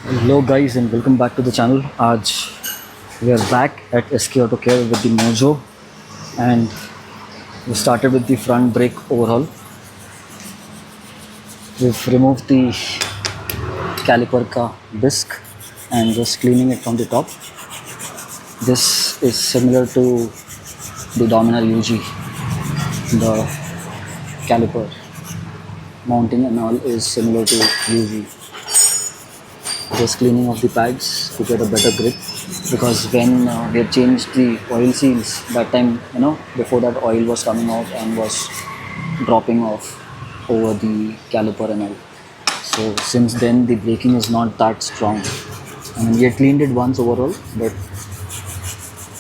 Hello guys and welcome back to the channel. आज we are back at SK Auto Care with the Mojo and we started with the front brake overhaul. We've removed the caliper ka disc and just cleaning it from the top. This is similar to the Dominar UG. The caliper mounting and all is similar to UG. Just cleaning of the pads to get a better grip, because when we had changed the oil seals that time, before that oil was coming out and was dropping off over the caliper and all. So since then the braking is not that strong. I mean, we had cleaned it once overall, but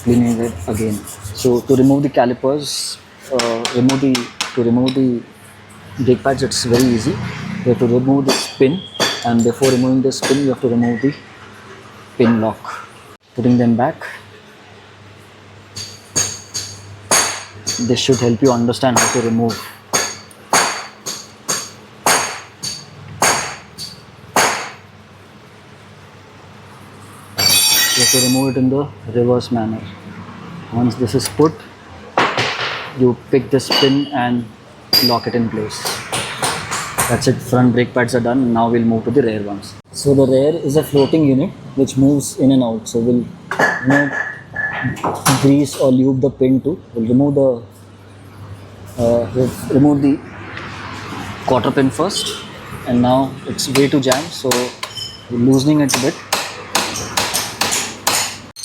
cleaning it again. So to remove the calipers, to remove the brake pads, it's very easy. You have to remove the pin. And before removing this pin, you have to remove the pin lock. Putting them back. This should help you understand how to remove. You have to remove it in the reverse manner. Once this is put, you pick this pin and lock it in place. That's it, front brake pads are done. Now we'll move to the rear ones. So the rear is a floating unit which moves in and out. So we'll grease or lube the pin too. We'll remove the quarter pin first, and now it's way too jammed, so we're loosening it a bit.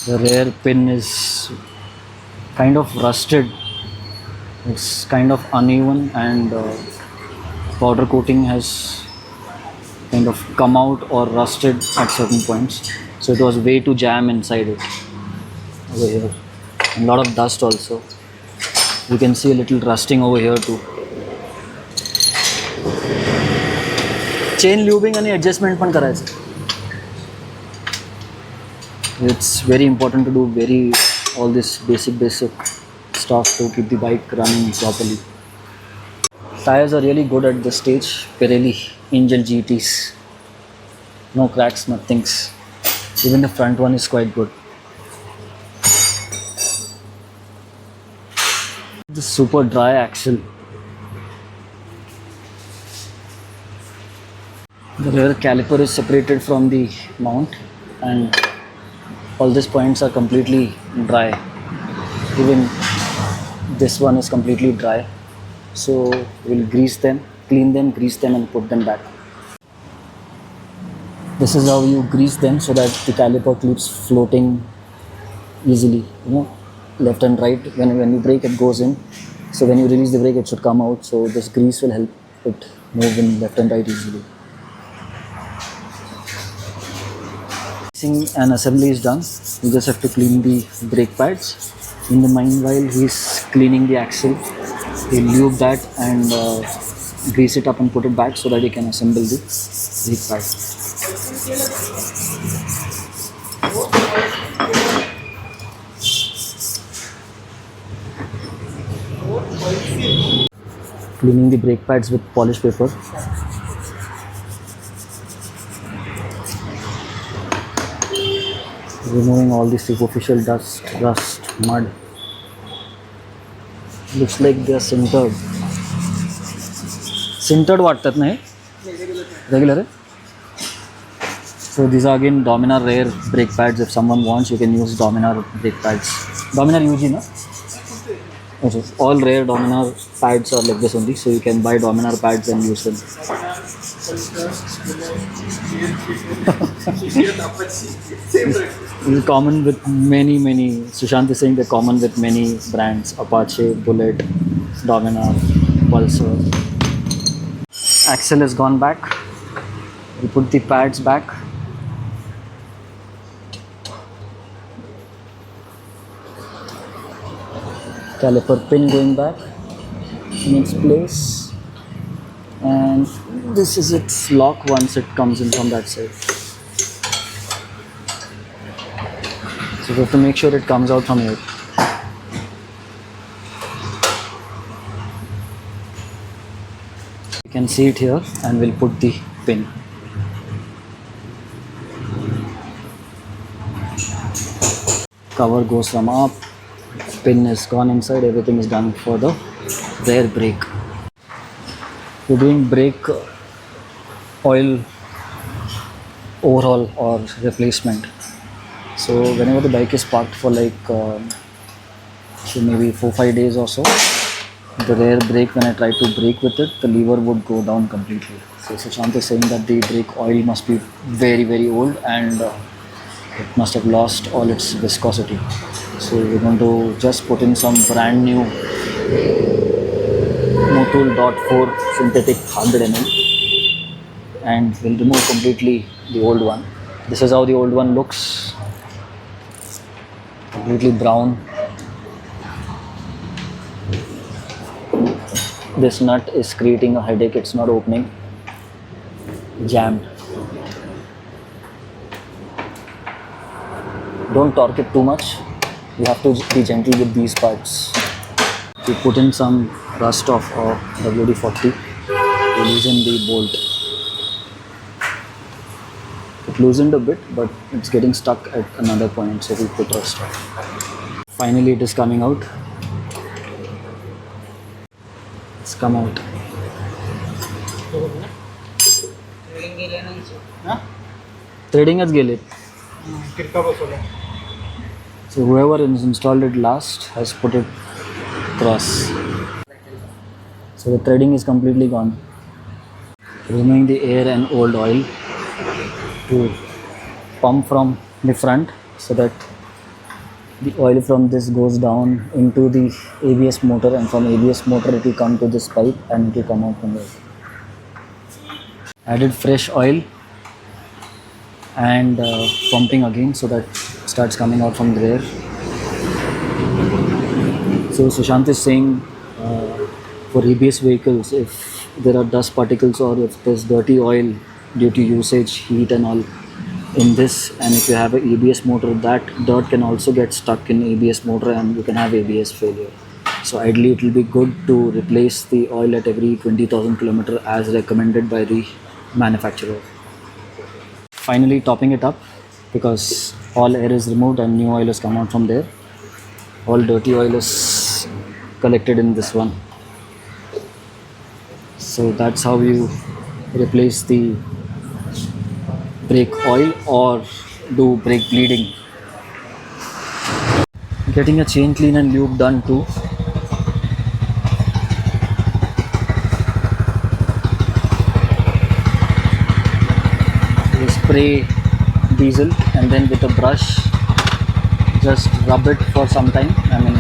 The rear pin is kind of rusted. It's kind of uneven and powder coating has kind of come out or rusted at certain points, so it was way too jam inside it over here, and a lot of dust also. You can see a little rusting over here too. Chain lubing and adjustment पण करायचं. It's very important to do all this basic stuff to keep the bike running properly. Tires are really good at this stage. Benelli Angel GTs. No cracks, nothings. Even the front one is quite good. The super dry axle. The rear caliper is separated from the mount and all these points are completely dry. Even this one is completely dry. So we'll grease them, clean them, grease them and put them back. This is how you grease them so that the caliper keeps floating easily, left and right. When you brake, it goes in. So when you release the brake, it should come out. So this grease will help it move in left and right easily. Greasing and assembly is done. You just have to clean the brake pads. In the meanwhile, he's cleaning the axle. He'll lube that and grease it up and put it back so that he can assemble the brake pad. Cleaning the brake pads with polish paper. Removing all the superficial dust, rust, mud. Looks like they are sintered. Sintered वाटतात ना हे? Regular है? So these are again Dominar rear brake pads. If someone wants, you can use Dominar brake pads. Dominar UG, no? Okay. All rear Dominar pads are like this only, so you can buy Dominar pads and use them. It's common with many. Sushant is saying they're common with many brands: Apache, Bullet, Dominar, Pulsar. Axle has gone back. We put the pads back. Caliper pin going back in its place, and this is its lock once it comes in from that side. So we have to make sure it comes out from here. You can see it here, and we'll put the pin. Cover goes from up, pin is gone inside, everything is done for the rear brake. We're doing brake oil overhaul or replacement. So whenever the bike is parked for like so maybe 4-5 days or so, the rear brake, when I try to brake with it, the lever would go down completely. So Sushant is saying that the brake oil must be very old and it must have lost all its viscosity. So we're going to just put in some brand new Motul .4 synthetic 100 ml and we'll remove completely the old one. This is how the old one looks, completely brown. This nut is creating a headache, it's not opening, jammed. Don't torque it too much, you have to be gentle with these parts. We put in some rust of WD-40 to loosen the bolt. It loosened a bit, but it's getting stuck at another point, so we put rust. Finally it is coming out. It's come out. Threading has गेले. So whoever has installed it last has put it cross. So the threading is completely gone. Removing the air and old oil to pump from the front so that the oil from this goes down into the ABS motor, and from ABS motor it will come to this pipe and it will come out from there. Added fresh oil and pumping again so that it starts coming out from there. So Sushant is saying for ABS vehicles, if there are dust particles or if there's dirty oil due to usage, heat and all in this, and if you have an ABS motor, that dirt can also get stuck in ABS motor and you can have ABS failure. So ideally it will be good to replace the oil at every 20,000 km as recommended by the manufacturer. Finally topping it up, because all air is removed and new oil has come out from there. All dirty oil is collected in this one. So that's how you replace the brake oil or do brake bleeding. Getting a chain clean and lube done too. You spray diesel and then with a brush just rub it for some time. I mean,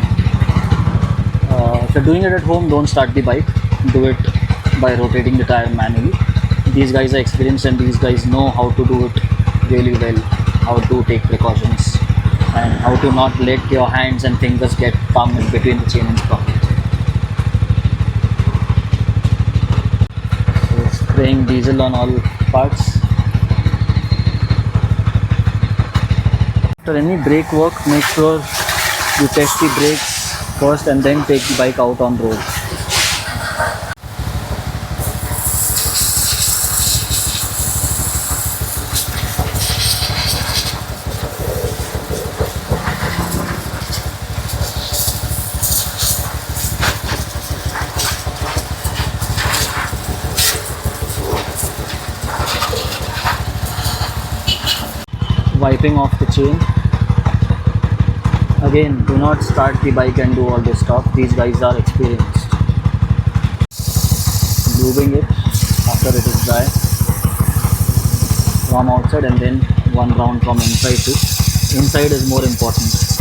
if you're doing it at home, don't start the bike, do it by rotating the tire manually. These guys are experienced and these guys know how to do it really well, how to take precautions and how to not let your hands and fingers get come in between the chain and sprocket. So spraying diesel on all parts. After any brake work, make sure you test the brakes first and then take the bike out on road. Wiping off the chain. Again, do not start the bike and do all this stuff. These guys are experienced. Lubing it after it is dry from outside and then one round from inside too. Inside is more important.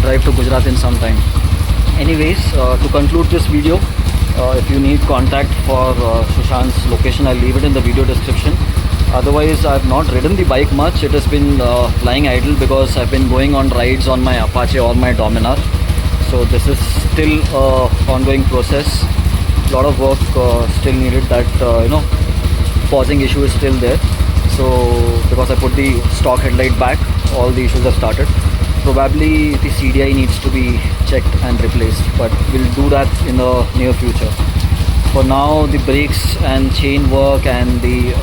Drive to Gujarat in some time. Anyways, to conclude this video, if you need contact for Sushant's location, I'll leave it in the video description. Otherwise, I've not ridden the bike much. It has been lying idle because I've been going on rides on my Apache or my Dominar. So this is still an ongoing process. A lot of work still needed that pausing issue is still there. So because I put the stock headlight back, all the issues have started. Probably the CDI needs to be checked and replaced, but we'll do that in the near future. For now, the brakes and chain work and the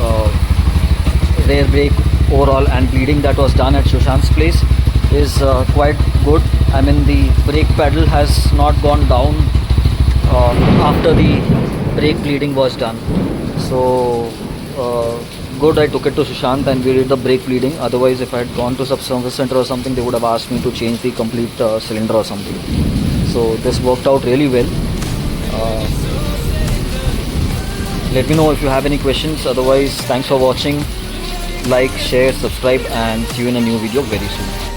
rear brake overall and bleeding that was done at Sushant's place is quite good. I mean, the brake pedal has not gone down after the brake bleeding was done. So good, I took it to Sushant and we did the brake bleeding. Otherwise, if I had gone to sub-service center or something, they would have asked me to change the complete cylinder or something. So this worked out really well. Let me know if you have any questions. Otherwise, thanks for watching. Like, share, subscribe, and see you in a new video very soon.